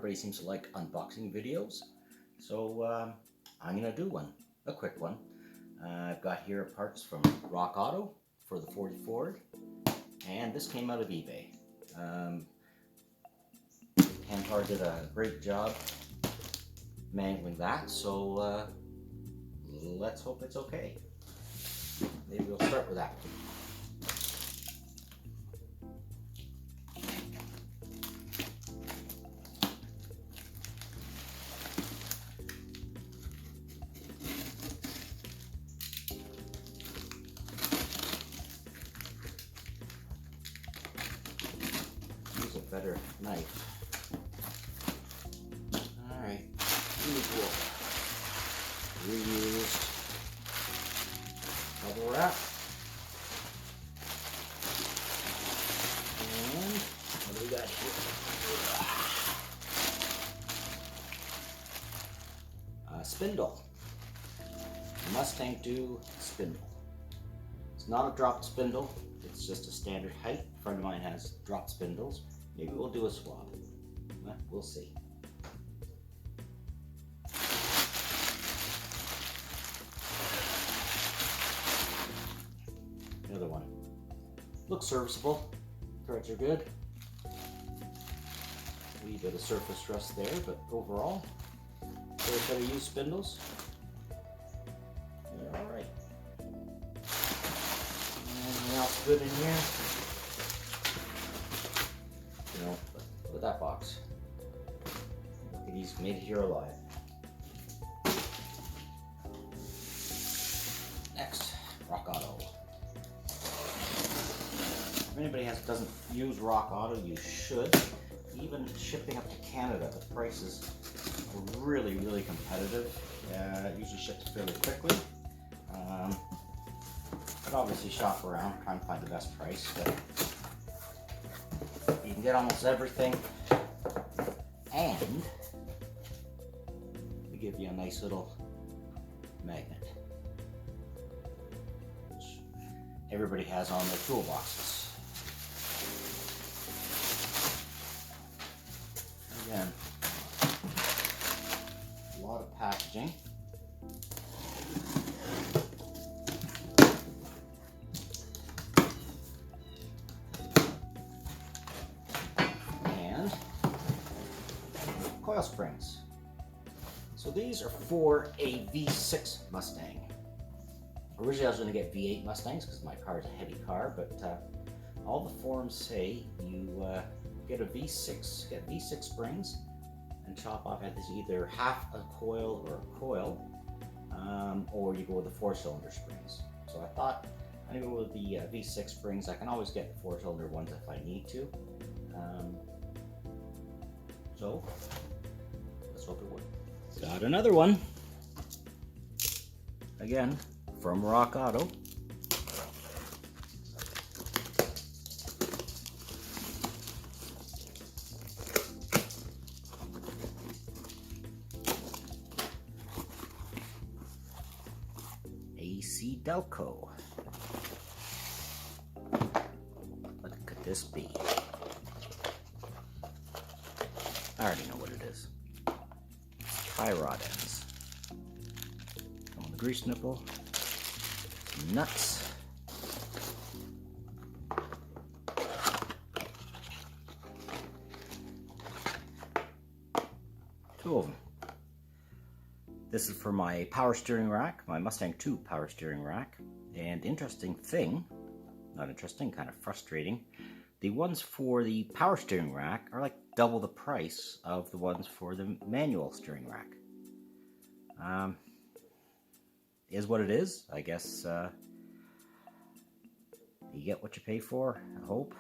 everybody seems to like unboxing videos, so I'm gonna do one, a quick one. I've got here parts from Rock Auto for the 40 Ford, and this came out of eBay. Kantar did a great job mangling that, so let's hope it's okay. Maybe we'll start with that. Use a better knife. Alright, usual reused bubble wrap. And what do we got here? Spindle. Mustang 2 spindle. It's not a dropped spindle, it's just a standard height. A friend of mine has dropped spindles. Maybe we'll do a swap. Well, we'll see. Another one. Looks serviceable. Threads are good. A wee bit of surface rust there, but overall, for a set of used spindles, they're alright. Anything else good in here? You know, look at that box. Look at he's made it here alive. Next, Rock Auto. If anybody doesn't use Rock Auto, you should. Even shipping up to Canada, the prices are really, really competitive. It usually ships fairly quickly. But obviously shop around, try and find the best price. But you can get almost everything, and they give you a nice little magnet, which everybody has on their toolboxes. Again, a lot of packaging. And coil springs. So these are for a V6 Mustang. Originally I was going to get V8 Mustangs because my car is a heavy car, but all the forums say you get a V6, get V6 springs, and chop off either half a coil or a coil, or you go with the 4-cylinder springs. So I thought I'm going to go with the V6 springs. I can always get the 4-cylinder ones if I need to. So let's hope it works. Got another one. Again, from Rock Auto. AC Delco. What could this be? I already know what it is. Tie rod ends. Come on the grease nipple. Some nuts. Two of them. This is for my power steering rack, my Mustang 2 power steering rack. And interesting thing, not interesting, kind of frustrating, the ones for the power steering rack are like double the price of the ones for the manual steering rack. Is what it is, I guess. You get what you pay for, I hope.